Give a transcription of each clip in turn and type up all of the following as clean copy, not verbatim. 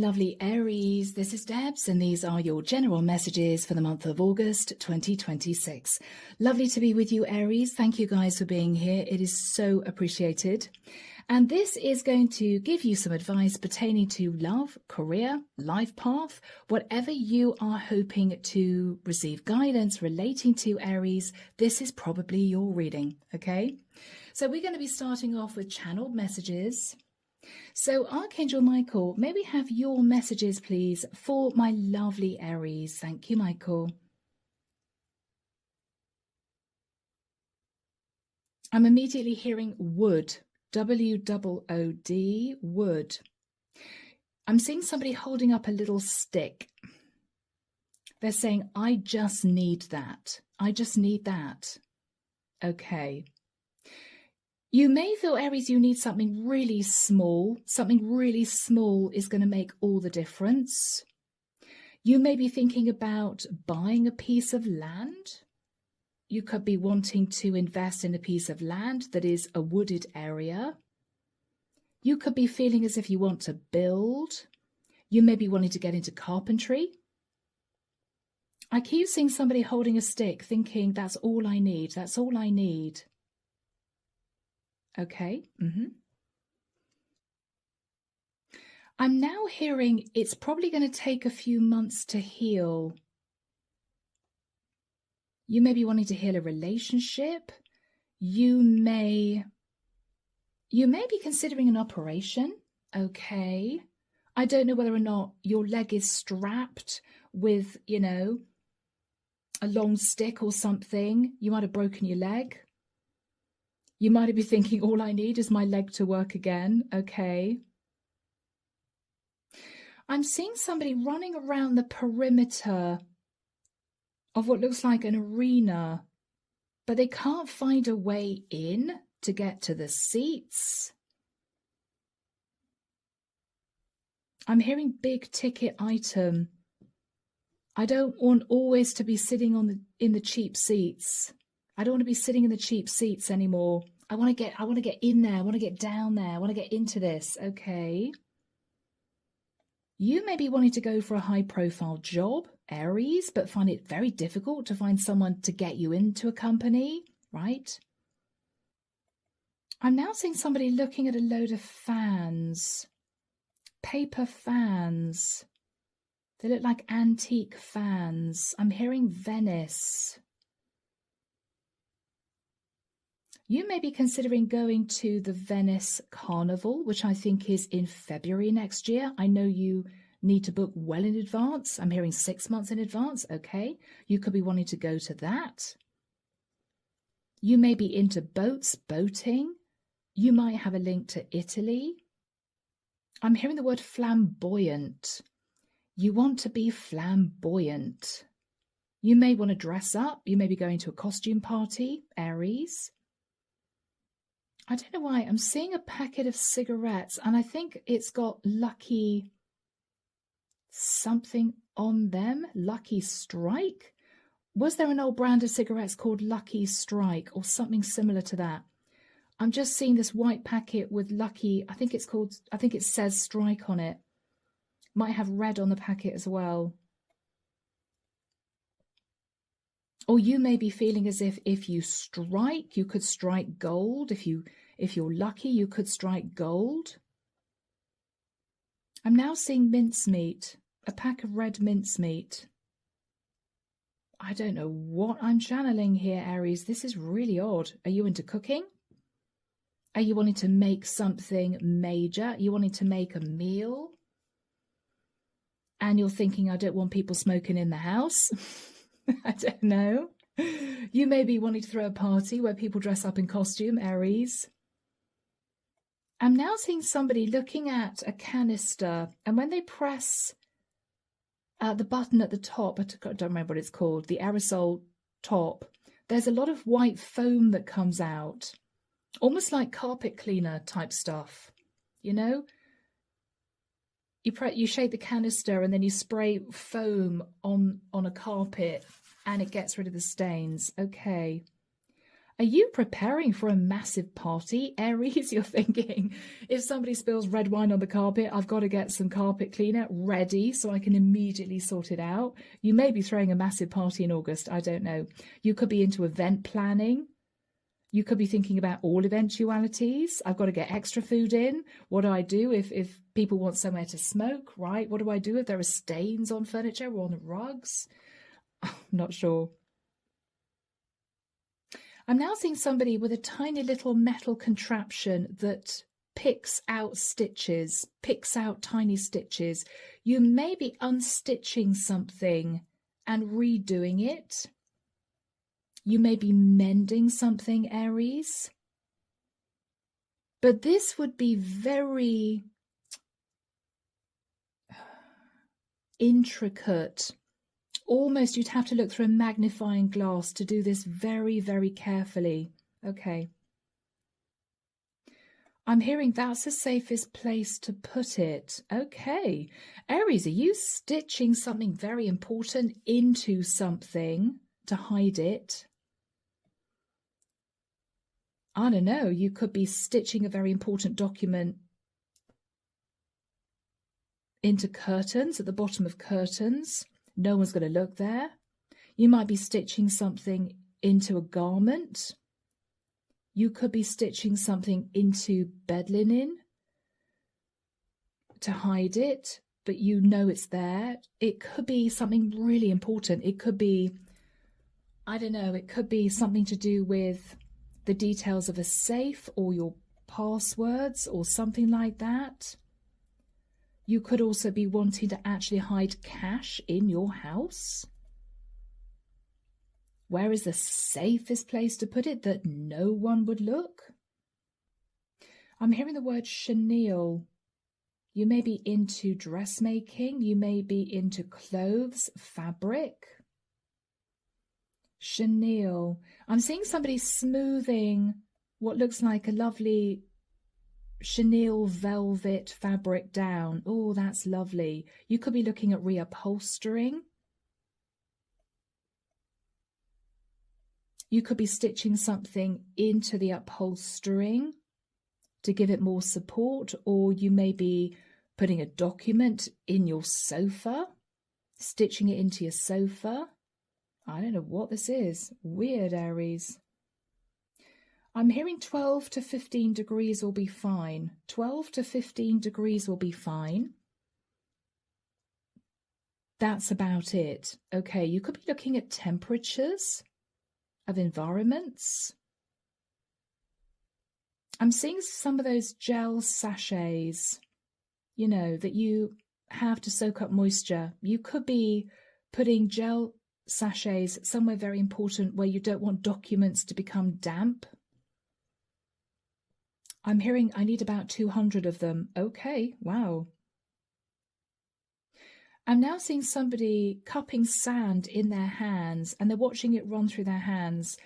lovely Aries, this is Debs, and these are your general messages for the month of August 2026. Lovely to be with you, Aries. Thank you guys for being here. It is so appreciated. And this is going to give you some advice pertaining to love, career, life path, whatever you are hoping to receive guidance relating to, Aries. This is probably your reading, okay? So we're going to be starting off with channeled messages. So Archangel Michael, may we have your messages, please, for my lovely Aries? Thank you, Michael. I'm immediately hearing wood, W-O-O-D, wood. I'm seeing somebody holding up a little stick. They're saying, I just need that. I just need that. Okay. You may feel, Aries, you need something really small. Something really small is going to make all the difference. You may be thinking about buying a piece of land. You could be wanting to invest in a piece of land that is a wooded area. You could be feeling as if you want to build. You may be wanting to get into carpentry. I keep seeing somebody holding a stick thinking, that's all I need. That's all I need. Okay. I'm now hearing it's probably going to take a few months to heal. You may be wanting to heal a relationship. You may be considering an operation. Okay. I don't know whether or not your leg is strapped with, a long stick or something. You might have broken your leg. You might be thinking, all I need is my leg to work again. Okay. I'm seeing somebody running around the perimeter of what looks like an arena, but they can't find a way in to get to the seats. I'm hearing big ticket item. I don't want always to be sitting in the cheap seats. I don't want to be sitting in the cheap seats anymore. I want to get in there. I want to get down there. I want to get into this. Okay. You may be wanting to go for a high profile job, Aries, but find it very difficult to find someone to get you into a company, right? I'm now seeing somebody looking at a load of fans, paper fans. They look like antique fans. I'm hearing Venice. You may be considering going to the Venice Carnival, which I think is in February next year. I know you need to book well in advance. I'm hearing 6 months in advance. Okay. You could be wanting to go to that. You may be into boats, boating. You might have a link to Italy. I'm hearing the word flamboyant. You want to be flamboyant. You may want to dress up. You may be going to a costume party, Aries. I don't know why, I'm seeing a packet of cigarettes and I think it's got Lucky something on them. Lucky Strike? Was there an old brand of cigarettes called Lucky Strike or something similar to that? I'm just seeing this white packet with Lucky, I think it says Strike on it. Might have red on the packet as well. Or you may be feeling as if you strike, you could strike gold. If you're lucky, you could strike gold. I'm now seeing mincemeat, a pack of red mincemeat. I don't know what I'm channeling here, Aries. This is really odd. Are you into cooking? Are you wanting to make something major? Are you wanting to make a meal? And you're thinking, I don't want people smoking in the house. I don't know. You may be wanting to throw a party where people dress up in costume, Aries. I'm now seeing somebody looking at a canister, and when they press the button at the top, I don't remember what it's called, the aerosol top, there's a lot of white foam that comes out, almost like carpet cleaner type stuff, You shake the canister and then you spray foam on a carpet and it gets rid of the stains. Okay. Are you preparing for a massive party, Aries? You're thinking, if somebody spills red wine on the carpet, I've got to get some carpet cleaner ready so I can immediately sort it out. You may be throwing a massive party in August. I don't know. You could be into event planning. You could be thinking about all eventualities. I've got to get extra food in. What do I do if people want somewhere to smoke, right? What do I do if there are stains on furniture or on the rugs? I'm not sure. I'm now seeing somebody with a tiny little metal contraption that picks out stitches, picks out tiny stitches. You may be unstitching something and redoing it. You may be mending something, Aries. But this would be very intricate. Almost you'd have to look through a magnifying glass to do this very, very carefully. Okay. I'm hearing that's the safest place to put it. Okay. Aries, are you stitching something very important into something to hide it? I don't know. You could be stitching a very important document into curtains, at the bottom of curtains. No one's going to look there. You might be stitching something into a garment. You could be stitching something into bed linen to hide it, but you know it's there. It could be something really important. It could be, I don't know, it could be something to do with the details of a safe or your passwords or something like that. You could also be wanting to actually hide cash in your house. Where is the safest place to put it that no one would look? I'm hearing the word chenille. You may be into dressmaking. You may be into clothes, fabric. Chenille. I'm seeing somebody smoothing what looks like a lovely chenille velvet fabric down. Oh, that's lovely. You could be looking at reupholstering. You could be stitching something into the upholstering to give it more support, or you may be putting a document in your sofa, stitching it into your sofa. I don't know what this is. Weird, Aries. I'm hearing 12 to 15 degrees will be fine. 12 to 15 degrees will be fine. That's about it. Okay, you could be looking at temperatures of environments. I'm seeing some of those gel sachets, you know, that you have to soak up moisture. You could be putting gel sachets somewhere very important where you don't want documents to become damp. I'm hearing I need about 200 of them. Okay, wow. I'm now seeing somebody cupping sand in their hands and they're watching it run through their hands.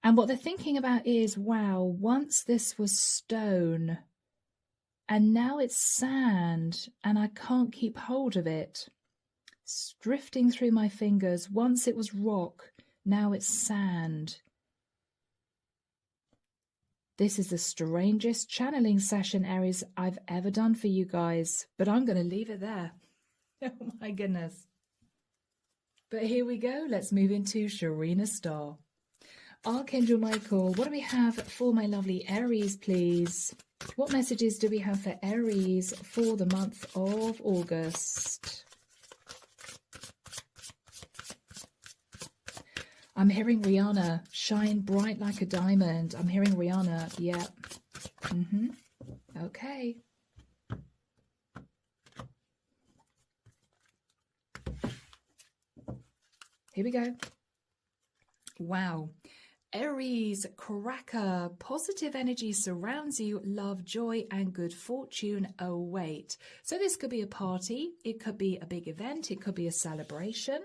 And what they're thinking about is, wow, once this was stone and now it's sand and I can't keep hold of it. It's drifting through my fingers. Once it was rock, now it's sand. This is the strangest channeling session, Aries, I've ever done for you guys, but I'm going to leave it there. Oh my goodness. But here we go. Let's move into Sharina Star. Archangel Michael, what do we have for my lovely Aries, please? What messages do we have for Aries for the month of August? I'm hearing Rihanna, shine bright like a diamond. I'm hearing Rihanna, yeah. Okay. Here we go. Wow. Aries, cracker, positive energy surrounds you, love, joy, and good fortune await. So this could be a party. It could be a big event. It could be a celebration.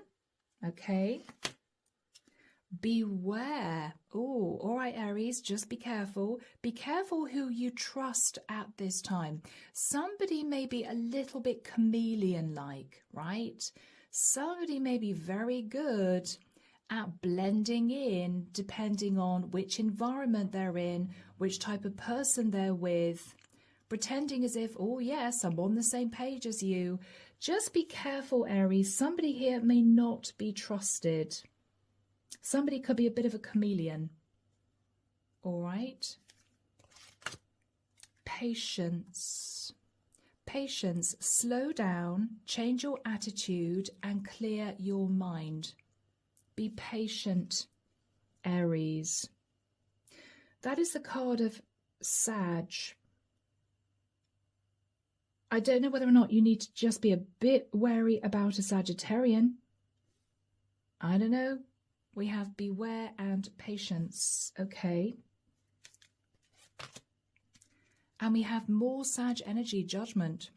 Okay. Beware. Oh, all right, Aries, just be careful. Be careful who you trust at this time. Somebody may be a little bit chameleon-like, right? Somebody may be very good at blending in depending on which environment they're in, which type of person they're with, pretending as if, oh yes, I'm on the same page as you. Just be careful, Aries. Somebody here may not be trusted. Somebody could be a bit of a chameleon. All right. Patience. Patience. Slow down, change your attitude, and clear your mind. Be patient, Aries. That is the card of Sag. I don't know whether or not you need to just be a bit wary about a Sagittarian. I don't know. We have beware and patience, okay? And we have more Sag energy, judgment.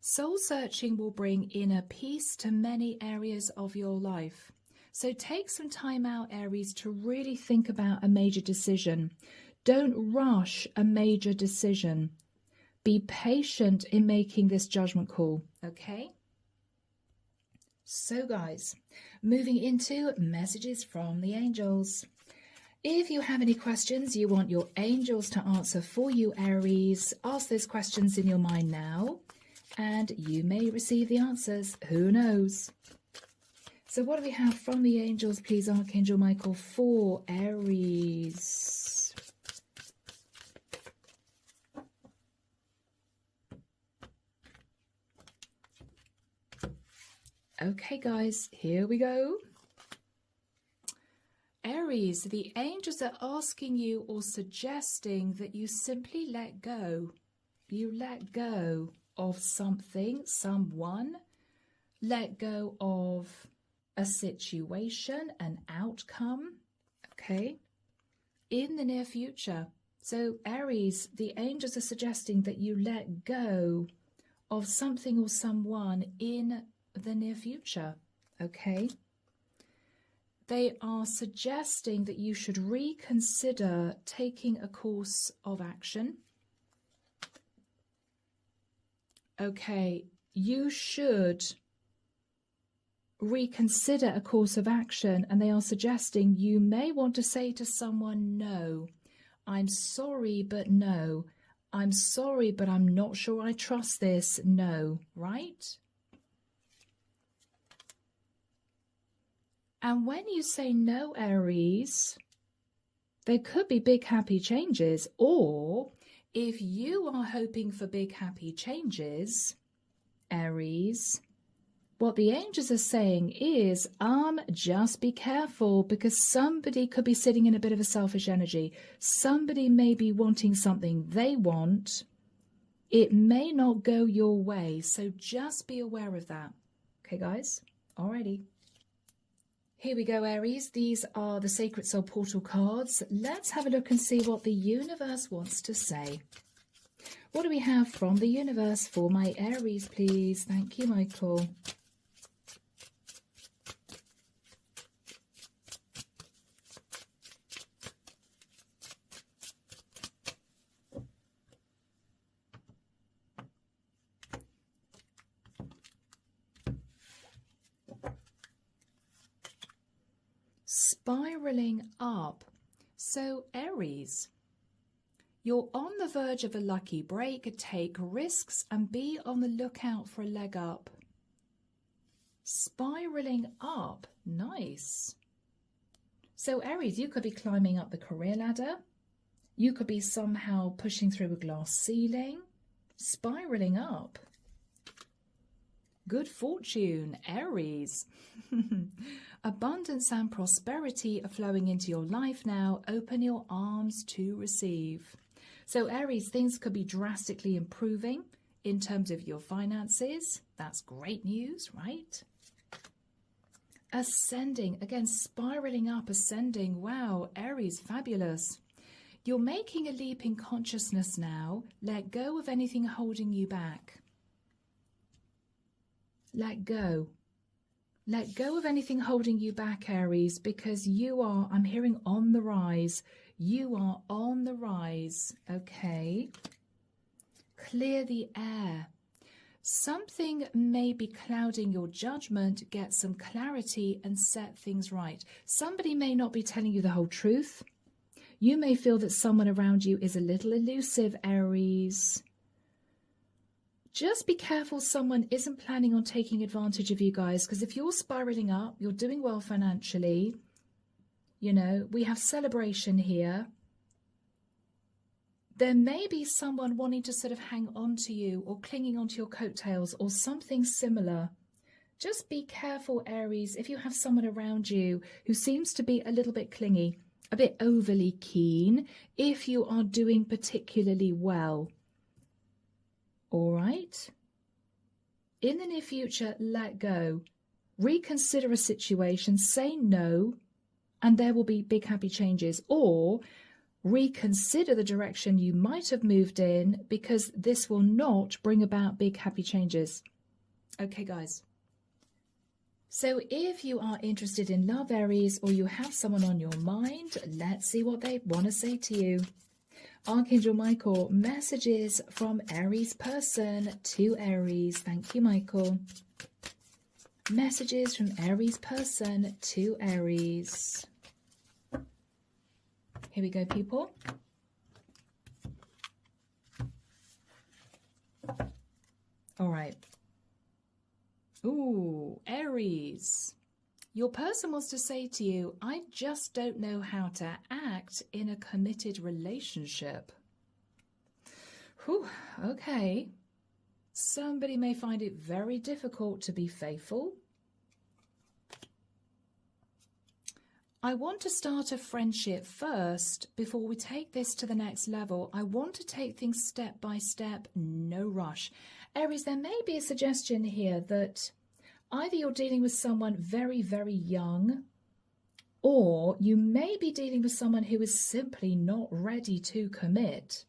Soul searching will bring inner peace to many areas of your life. So take some time out, Aries, to really think about a major decision. Don't rush a major decision. Be patient in making this judgment call, okay? So guys, moving into messages from the angels. If you have any questions you want your angels to answer for you, Aries, ask those questions in your mind now, and you may receive the answers. Who knows? So what do we have from the angels, please, Archangel Michael, for Aries? Okay, guys, here we go. Aries, the angels are asking you or suggesting that you simply let go. You let go of something, someone. Let go of a situation, an outcome, okay, in the near future. So Aries, the angels are suggesting that you let go of something or someone in the near future, okay? They are suggesting that you should reconsider taking a course of action. Okay, you should reconsider a course of action, and they are suggesting you may want to say to someone, no, I'm sorry, but no. I'm sorry, but I'm not sure I trust this. No, right? And when you say no, Aries, there could be big happy changes. Or if you are hoping for big happy changes, Aries, what the angels are saying is, just be careful, because somebody could be sitting in a bit of a selfish energy. Somebody may be wanting something they want. It may not go your way. So just be aware of that. Okay, guys? Alrighty. Here we go, Aries. These are the Sacred Soul Portal cards. Let's have a look and see what the universe wants to say. What do we have from the universe for my Aries, please? Thank you, Michael. Spiraling up. So Aries, you're on the verge of a lucky break. Take risks and be on the lookout for a leg up. Spiraling up. Nice. So Aries, you could be climbing up the career ladder. You could be somehow pushing through a glass ceiling. Spiraling up. Good fortune, Aries. Abundance and prosperity are flowing into your life now. Open your arms to receive. So Aries, things could be drastically improving in terms of your finances. That's great news, right? Ascending, again, spiraling up, ascending. Wow, Aries, fabulous. You're making a leap in consciousness now. Let go of anything holding you back. Let go. Let go of anything holding you back, Aries, because you are, I'm hearing, on the rise. You are on the rise, okay? Clear the air. Something may be clouding your judgment. Get some clarity and set things right. Somebody may not be telling you the whole truth. You may feel that someone around you is a little elusive, Aries. Just be careful someone isn't planning on taking advantage of you guys, because if you're spiraling up, you're doing well financially, you know, we have celebration here. There may be someone wanting to sort of hang on to you or clinging onto your coattails or something similar. Just be careful, Aries, if you have someone around you who seems to be a little bit clingy, a bit overly keen, if you are doing particularly well. All right? In the near future, let go. Reconsider a situation, say no, and there will be big happy changes. Or reconsider the direction you might have moved in, because this will not bring about big happy changes. Okay, guys. So if you are interested in love, Aries, or you have someone on your mind, let's see what they want to say to you. Archangel Michael, messages from Aries person to Aries. Thank you, Michael. Messages from Aries person to Aries. Here we go, people. All right. Ooh, Aries. Your person wants to say to you, I just don't know how to act in a committed relationship. Whew, okay. Somebody may find it very difficult to be faithful. I want to start a friendship first before we take this to the next level. I want to take things step by step, no rush. Aries, there may be a suggestion here that either you're dealing with someone very, very young, or you may be dealing with someone who is simply not ready to commit.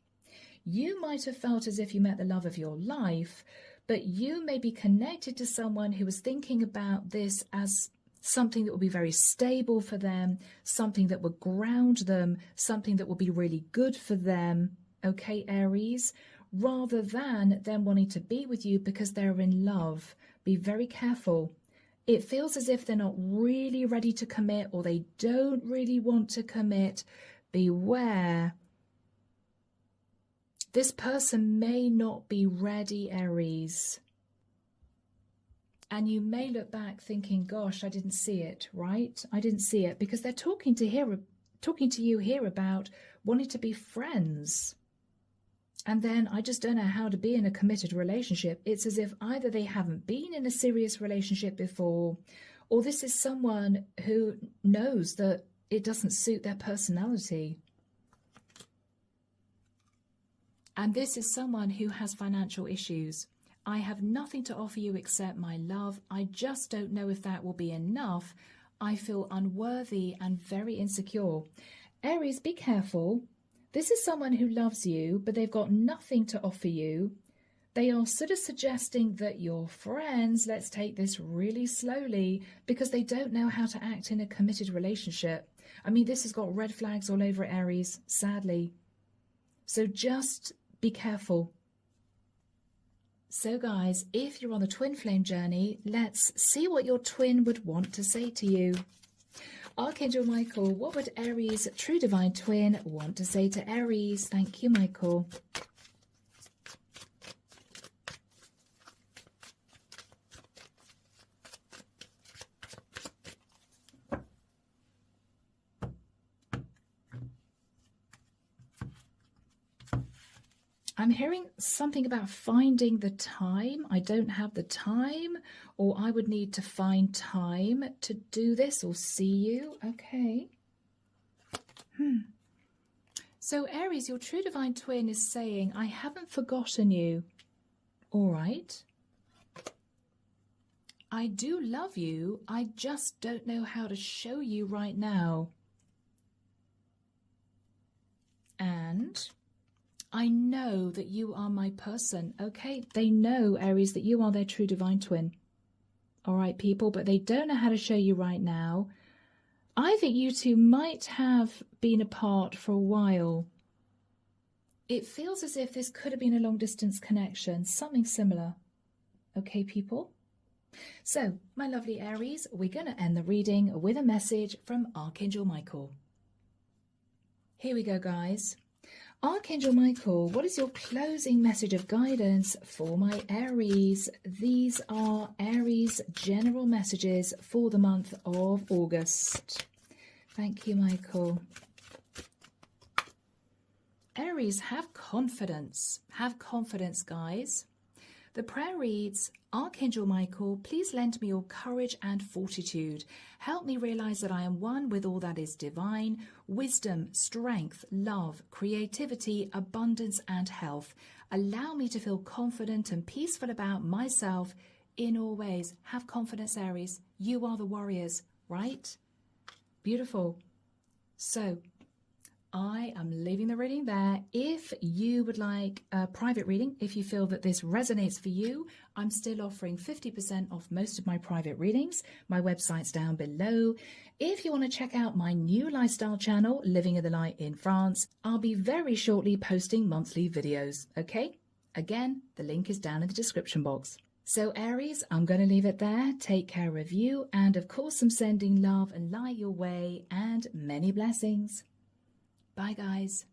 You might have felt as if you met the love of your life, but you may be connected to someone who is thinking about this as something that will be very stable for them, something that will ground them, something that will be really good for them, okay, Aries? Rather than them wanting to be with you because they're in love. Be very careful. It feels as if they're not really ready to commit, or they don't really want to commit. Beware. This person may not be ready, Aries. And you may look back thinking, gosh, I didn't see it, right? I didn't see it, because they're talking to you here about wanting to be friends. And then I just don't know how to be in a committed relationship. It's as if either they haven't been in a serious relationship before, or this is someone who knows that it doesn't suit their personality. And this is someone who has financial issues. I have nothing to offer you except my love. I just don't know if that will be enough. I feel unworthy and very insecure. Aries, be careful. This is someone who loves you, but they've got nothing to offer you. They are sort of suggesting that you're friends. Let's take this really slowly, because they don't know how to act in a committed relationship. I mean, this has got red flags all over it, Aries, sadly. So just be careful. So guys, if you're on the twin flame journey, let's see what your twin would want to say to you. Archangel Michael, what would Aries' true divine twin want to say to Aries? Thank you, Michael. I'm hearing something about finding the time. I don't have the time, or I would need to find time to do this or see you. Okay. So Aries, your true divine twin is saying, I haven't forgotten you. All right. I do love you. I just don't know how to show you right now. And I know that you are my person, okay? They know, Aries, that you are their true divine twin. All right, people, but they don't know how to show you right now. I think you two might have been apart for a while. It feels as if this could have been a long-distance connection, something similar. Okay, people? So, my lovely Aries, we're going to end the reading with a message from Archangel Michael. Here we go, guys. Archangel Michael, what is your closing message of guidance for my Aries? These are Aries general messages for the month of August. Thank you, Michael. Aries, have confidence. Have confidence, guys. The prayer reads, Archangel Michael, please lend me your courage and fortitude. Help me realize that I am one with all that is divine, wisdom, strength, love, creativity, abundance, and health. Allow me to feel confident and peaceful about myself in all ways. Have confidence, Aries. You are the warriors, right? Beautiful. So, I am leaving the reading there. If you would like a private reading, if you feel that this resonates for you, I'm still offering 50% off most of my private readings. My website's down below. If you want to check out my new lifestyle channel, Living in the Light in France, I'll be very shortly posting monthly videos, okay? Again, the link is down in the description box. So Aries, I'm going to leave it there. Take care of you. And of course, I'm sending love and light your way and many blessings. Bye, guys.